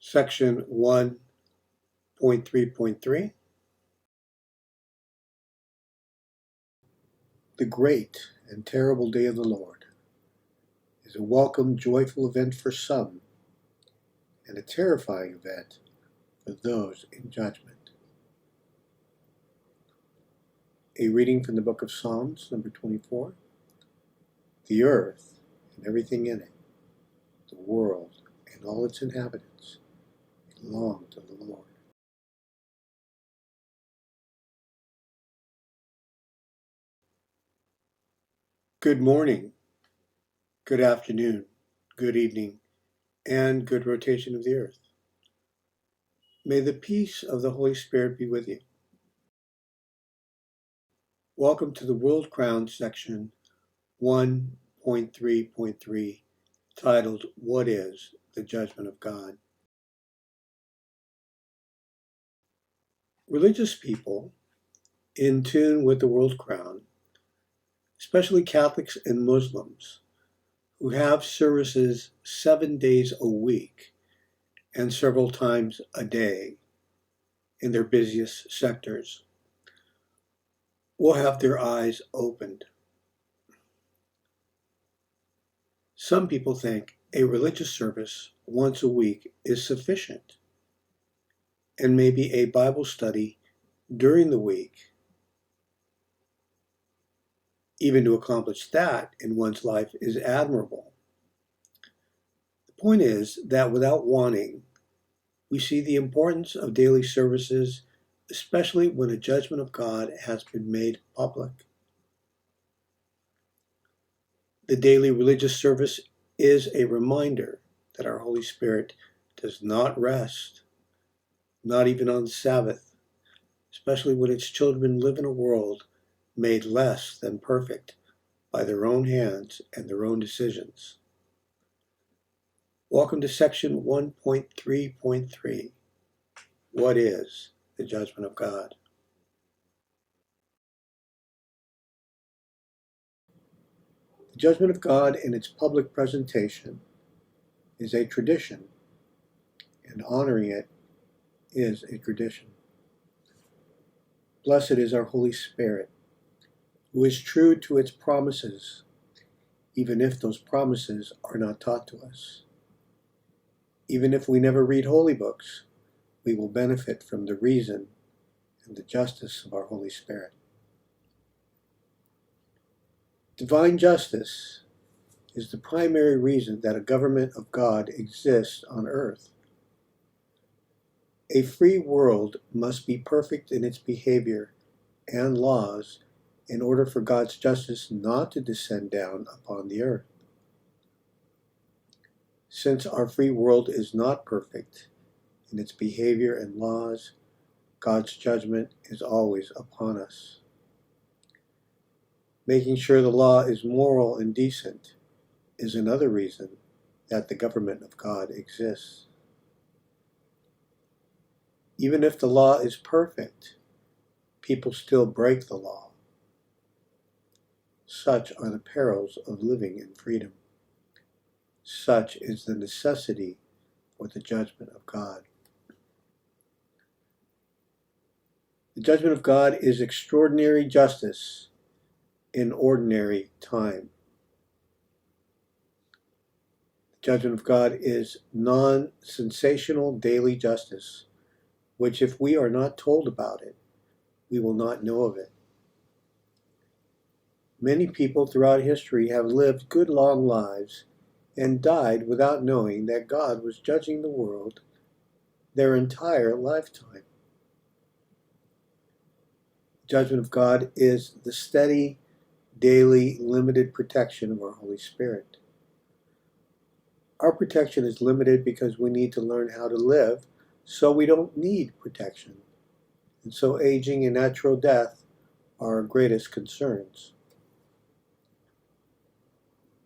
Section 1.3.3. The great and terrible day of the Lord is a welcome, joyful event for some, and a terrifying event for those in judgment. A reading from the book of Psalms, number 24. The earth and everything in it, the world and all its inhabitants, belong to the Lord. Good morning, good afternoon, good evening, and good rotation of the earth. May the peace of the Holy Spirit be with you. Welcome to the World Crown section 1.3.3, titled, What is the Judgment of God? Religious people, in tune with the World Crown, especially Catholics and Muslims, who have services 7 days a week and several times a day in their busiest sectors, will have their eyes opened. Some people think a religious service once a week is sufficient, and maybe a Bible study during the week. Even to accomplish that in one's life is admirable. The point is that without wanting, we see the importance of daily services, especially when a judgment of God has been made public. The daily religious service is a reminder that our Holy Spirit does not rest, not even on the Sabbath, especially when its children live in a world made less than perfect by their own hands and their own decisions. Welcome to section 1.3.3. What is the judgment of God? The judgment of God in its public presentation is a tradition, and honoring it is a tradition. Blessed is our Holy Spirit, who is true to its promises, even if those promises are not taught to us. Even if we never read holy books, we will benefit from the reason and the justice of our Holy Spirit. Divine justice is the primary reason that a government of God exists on earth. A free world must be perfect in its behavior and laws in order for God's justice not to descend down upon the earth. Since our free world is not perfect in its behavior and laws, God's judgment is always upon us. Making sure the law is moral and decent is another reason that the government of God exists. Even if the law is perfect, people still break the law. Such are the perils of living in freedom. Such is the necessity for the judgment of God. The judgment of God is extraordinary justice in ordinary time. The judgment of God is non-sensational daily justice, which if we are not told about it, we will not know of it. Many people throughout history have lived good long lives and died without knowing that God was judging the world their entire lifetime. The judgment of God is the steady, daily, limited protection of our Holy Spirit. Our protection is limited because we need to learn how to live, so we don't need protection. And so aging and natural death are our greatest concerns.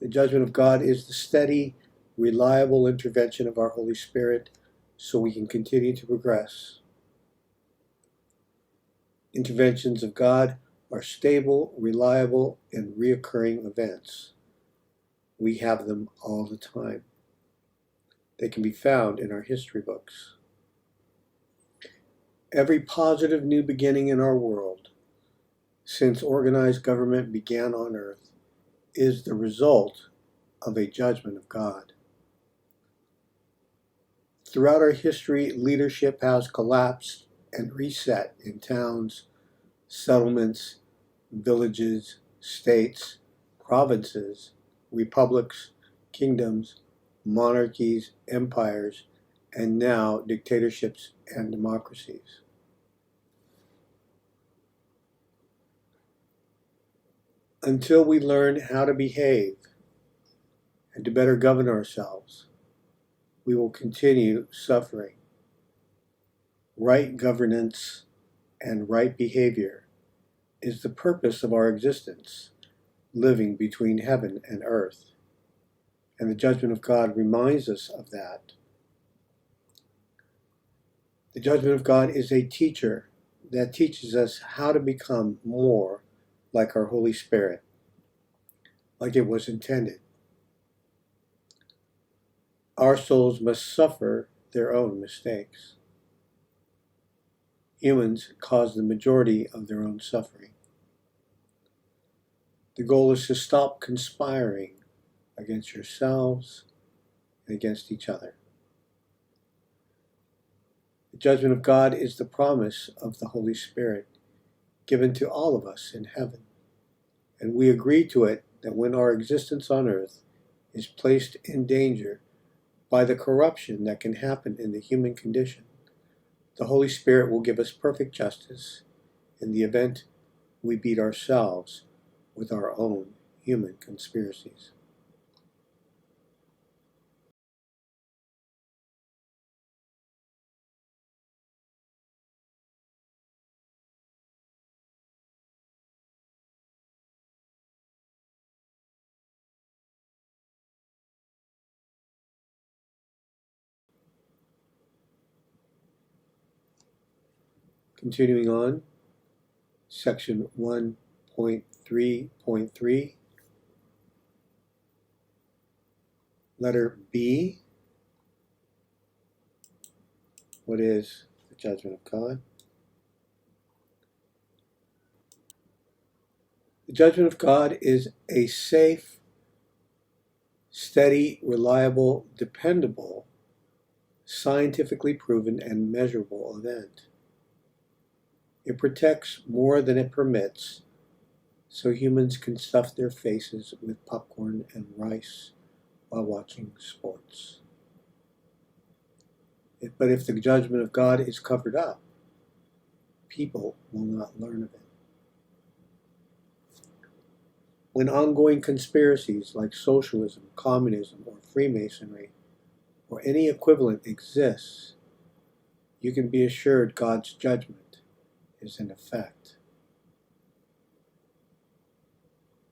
The judgment of God is the steady, reliable intervention of our Holy Spirit so we can continue to progress. Interventions of God are stable, reliable, and reoccurring events. We have them all the time. They can be found in our history books. Every positive new beginning in our world, since organized government began on earth, is the result of a judgment of God. Throughout our history, leadership has collapsed and reset in towns, settlements, villages, states, provinces, republics, kingdoms, monarchies, empires, and now dictatorships and democracies. Until we learn how to behave and to better govern ourselves, we will continue suffering. Right governance and right behavior is the purpose of our existence, living between heaven and earth. And the judgment of God reminds us of that. The judgment of God is a teacher that teaches us how to become more like our Holy Spirit, like it was intended. Our souls must suffer their own mistakes. Humans cause the majority of their own suffering. The goal is to stop conspiring against yourselves and against each other. The judgment of God is the promise of the Holy Spirit given to all of us in heaven, and we agree to it that when our existence on earth is placed in danger by the corruption that can happen in the human condition, the Holy Spirit will give us perfect justice in the event we beat ourselves with our own human conspiracies. Continuing on, section 1.3.3, letter B. What is the judgment of God? The judgment of God is a safe, steady, reliable, dependable, scientifically proven, and measurable event. It protects more than it permits, so humans can stuff their faces with popcorn and rice while watching sports. But if the judgment of God is covered up, people will not learn of it. When ongoing conspiracies like socialism, communism, or Freemasonry, or any equivalent exists, you can be assured God's judgment is in effect.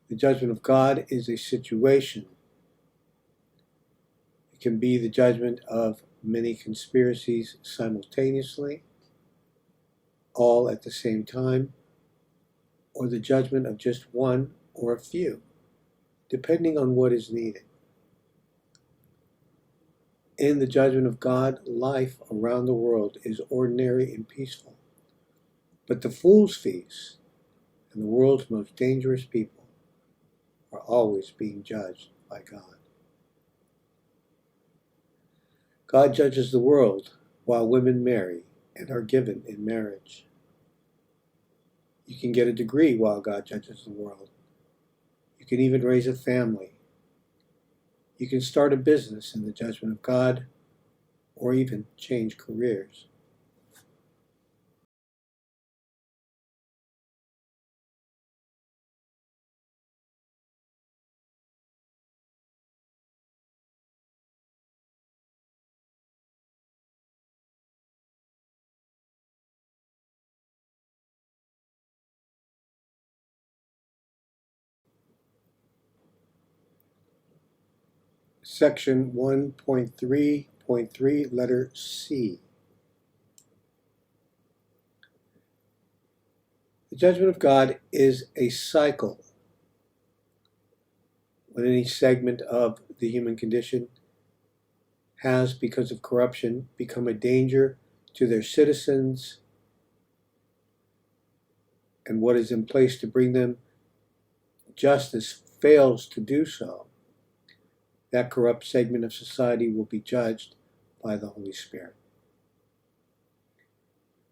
The judgment of God is a situation. It can be the judgment of many conspiracies simultaneously, all at the same time, or the judgment of just one or a few, depending on what is needed. In the judgment of God, life around the world is ordinary and peaceful. But the fool's feast and the world's most dangerous people are always being judged by God. God judges the world while women marry and are given in marriage. You can get a degree while God judges the world. You can even raise a family. You can start a business in the judgment of God, or even change careers. Section 1.3.3, letter C. The judgment of God is a cycle. When any segment of the human condition has, because of corruption, become a danger to their citizens and what is in place to bring them justice fails to do so, that corrupt segment of society will be judged by the Holy Spirit.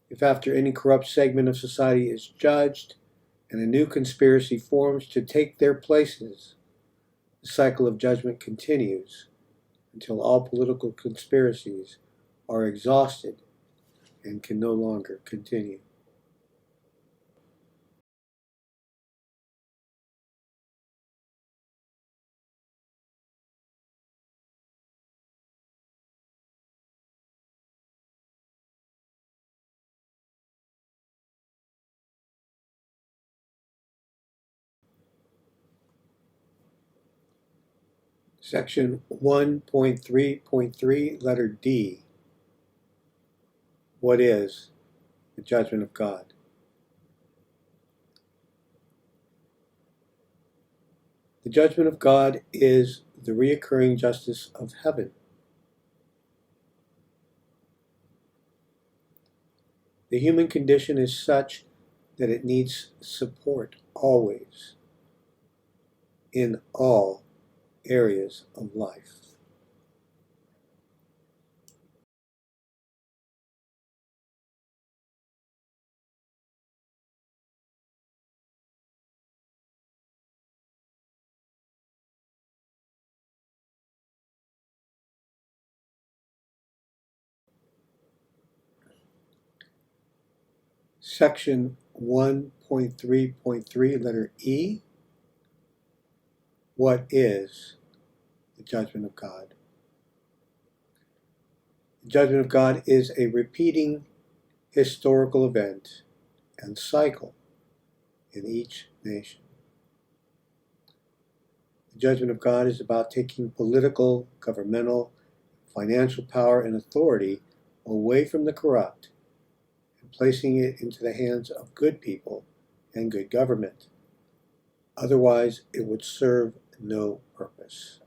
If after any corrupt segment of society is judged and a new conspiracy forms to take their places, the cycle of judgment continues until all political conspiracies are exhausted and can no longer continue. Section 1.3.3, letter D. What is the judgment of God? The judgment of God is the reoccurring justice of heaven. The human condition is such that it needs support always, in all areas of life. Section 1.3.3, letter E. What is the judgment of God? The judgment of God is a repeating historical event and cycle in each nation. The judgment of God is about taking political, governmental, financial power and authority away from the corrupt and placing it into the hands of good people and good government. Otherwise, it would serve no purpose.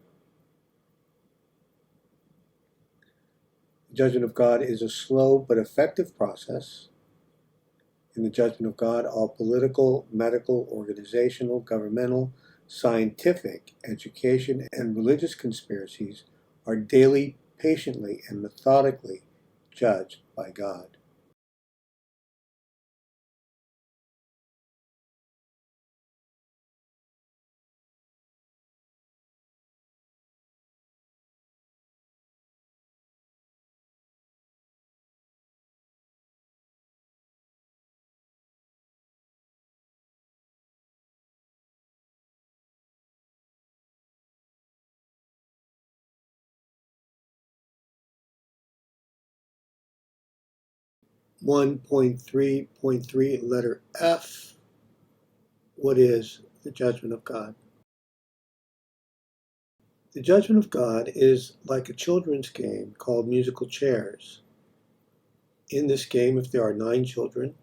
The judgment of God is a slow but effective process. In the judgment of God, all political, medical, organizational, governmental, scientific, education, and religious conspiracies are daily, patiently, and methodically judged by God. One point three point three, letter F. What is the judgment of God? The judgment of God is like a children's game called musical chairs. In this game, if there are 9 children,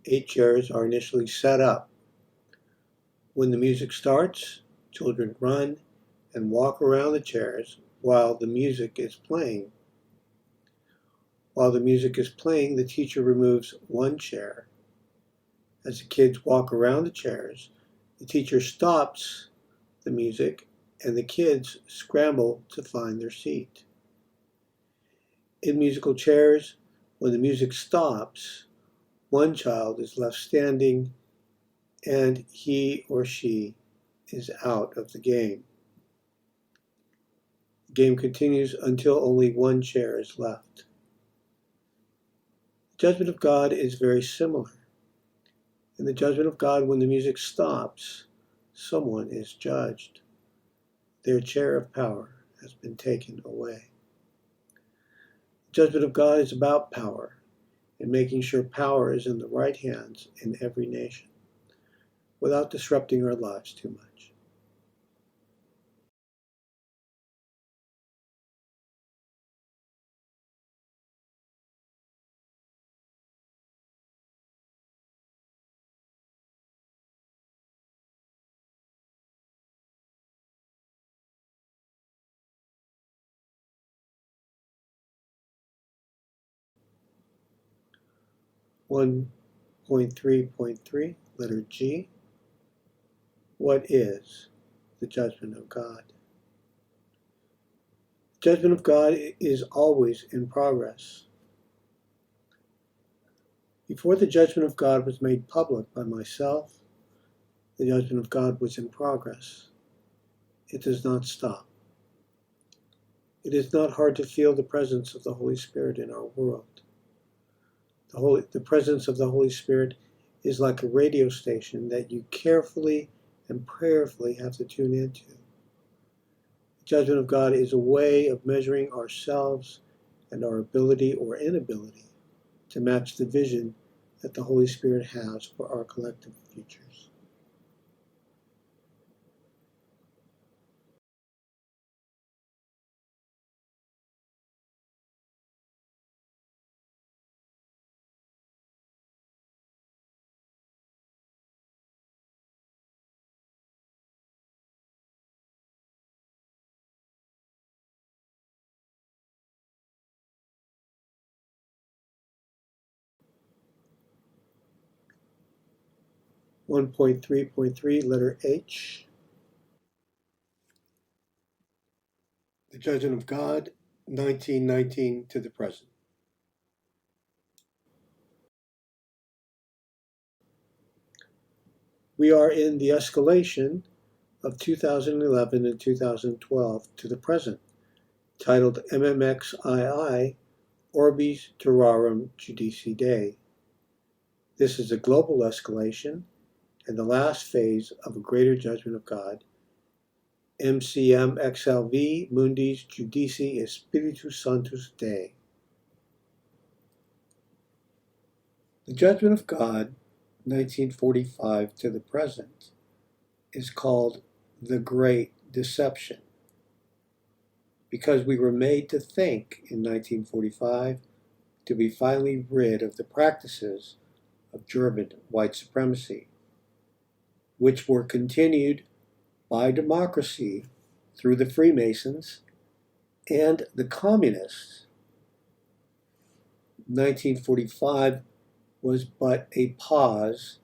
8 chairs are initially set up. When the music starts, children run and walk around the chairs while the music is playing. While the music is playing, the teacher removes 1 chair. As the kids walk around the chairs, the teacher stops the music and the kids scramble to find their seat. In musical chairs, when the music stops, 1 child is left standing and he or she is out of the game. The game continues until only 1 chair is left. The judgment of God is very similar. In the judgment of God, when the music stops, someone is judged. Their chair of power has been taken away. The judgment of God is about power and making sure power is in the right hands in every nation without disrupting our lives too much. 1.3.3, letter G. What is the judgment of God? The judgment of God is always in progress. Before the judgment of God was made public by myself, the judgment of God was in progress. It does not stop. It is not hard to feel the presence of the Holy Spirit in our world. The presence of the Holy Spirit is like a radio station that you carefully and prayerfully have to tune into. The judgment of God is a way of measuring ourselves and our ability or inability to match the vision that the Holy Spirit has for our collective futures. One 1.3.3, letter H. The judgment of God, 1919 to the present. We are in the escalation of 2011 and 2012 to the present, titled MMXII, Orbis, Terrarum, Judicivm. This is a global escalation and the last phase of a greater judgment of God, MMXIV, Mundis Judici Spiritus Sanctus Dei. The judgment of God, 1945 to the present, is called the Great Deception, because we were made to think in 1945 to be finally rid of the practices of German white supremacy, which were continued by democracy through the Freemasons and the Communists. 1945 was but a pause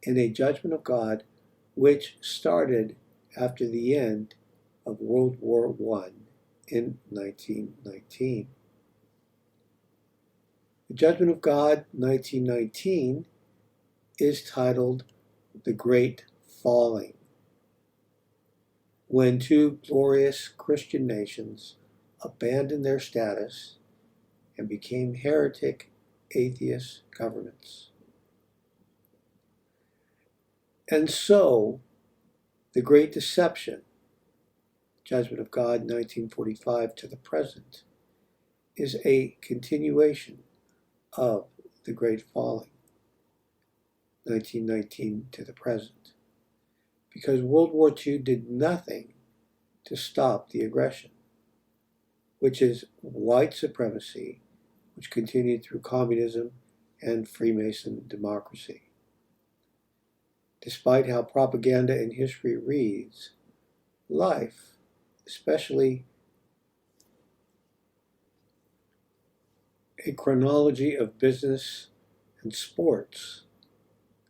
in a judgment of God which started after the end of World War I in 1919. The Judgment of God, 1919, is titled The Great Falling, when two glorious Christian nations abandoned their status and became heretic, atheist governments. And so, the Great Deception, Judgment of God, 1945 to the present, is a continuation of the Great Falling, 1919 to the present, because World War II did nothing to stop the aggression, which is white supremacy, which continued through communism and Freemason democracy. Despite how propaganda and history reads, life, especially a chronology of business and sports,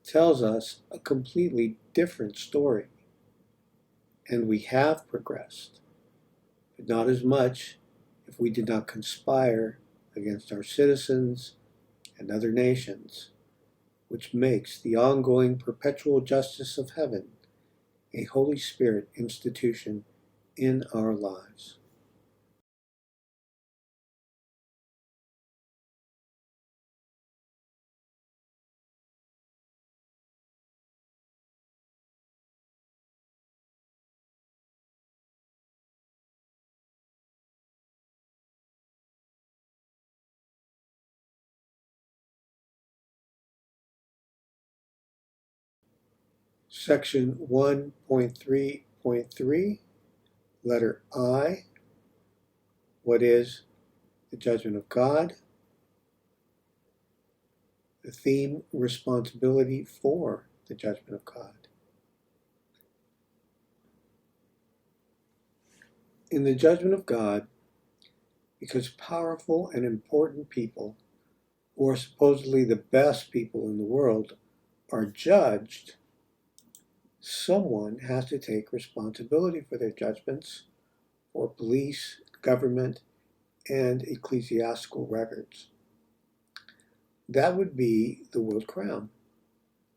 tells us a completely different story. And we have progressed, but not as much if we did not conspire against our citizens and other nations, which makes the ongoing perpetual justice of heaven a Holy Spirit institution in our lives. Section 1.3.3, letter I. What is the judgment of God? The theme, responsibility for the judgment of God. In the judgment of God, because powerful and important people who are supposedly the best people in the world, are judged, someone has to take responsibility for their judgments, for police, government, and ecclesiastical records. That would be the world crown,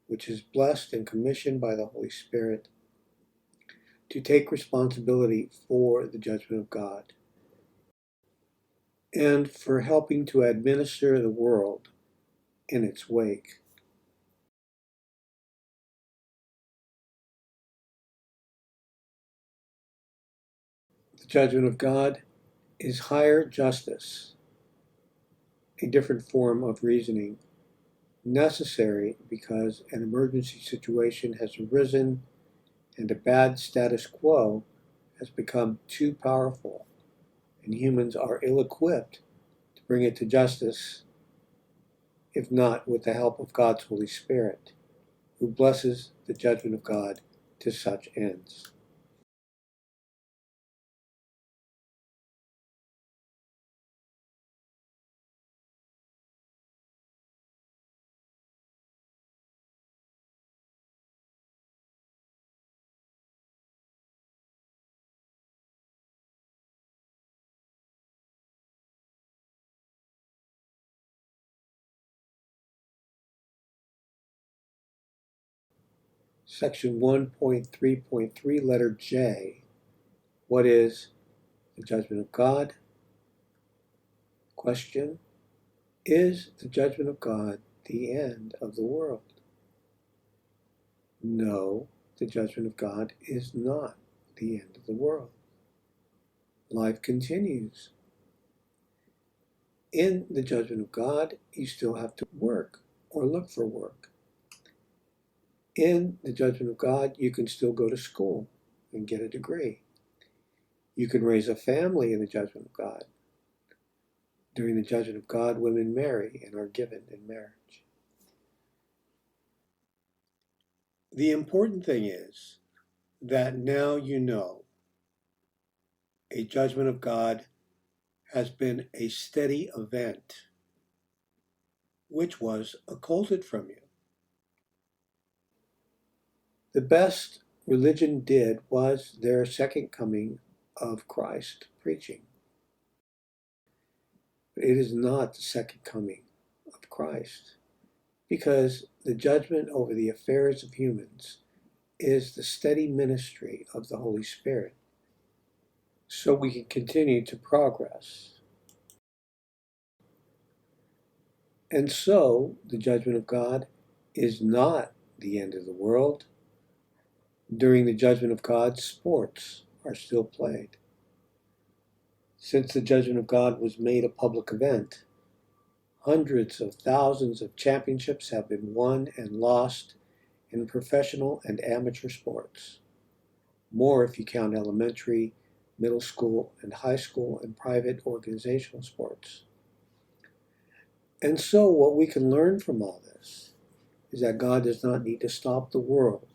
which is blessed and commissioned by the Holy Spirit to take responsibility for the judgment of God and for helping to administer the world in its wake. The judgment of God is higher justice, a different form of reasoning, necessary because an emergency situation has arisen and a bad status quo has become too powerful, and humans are ill-equipped to bring it to justice, if not with the help of God's Holy Spirit, who blesses the judgment of God to such ends. Section 1.3.3, letter J. What is the judgment of God? Question: is the judgment of God the end of the world? No, the judgment of God is not the end of the world. Life continues. In the judgment of God, you still have to work or look for work. In the judgment of God, you can still go to school and get a degree. You can raise a family in the judgment of God. During the judgment of God, women marry and are given in marriage. The important thing is that now you know a judgment of God has been a steady event which was occulted from you. The best religion did was their second coming of Christ preaching. But it is not the second coming of Christ, because the judgment over the affairs of humans is the steady ministry of the Holy Spirit, so we can continue to progress. And so, the judgment of God is not the end of the world. During the judgment of God, sports are still played. Since the judgment of God was made a public event, hundreds of thousands of championships have been won and lost in professional and amateur sports. More if you count elementary, middle school, and high school and private organizational sports. And so what we can learn from all this is that God does not need to stop the world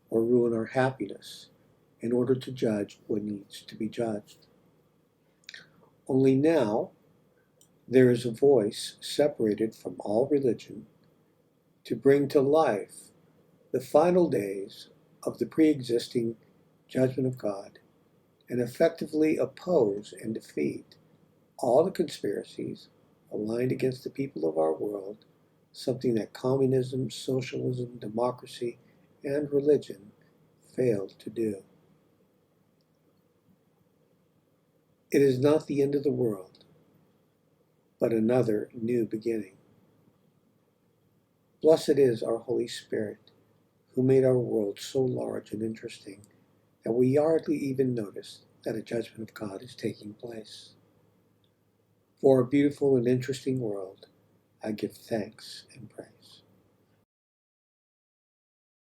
or ruin our happiness in order to judge what needs to be judged. Only now there is a voice separated from all religion to bring to life the final days of the pre-existing judgment of God and effectively oppose and defeat all the conspiracies aligned against the people of our world, something that communism, socialism, democracy, and religion failed to do. It is not the end of the world, but another new beginning. Blessed is our Holy Spirit, who made our world so large and interesting that we hardly even notice that a judgment of God is taking place. For a beautiful and interesting world, I give thanks and praise.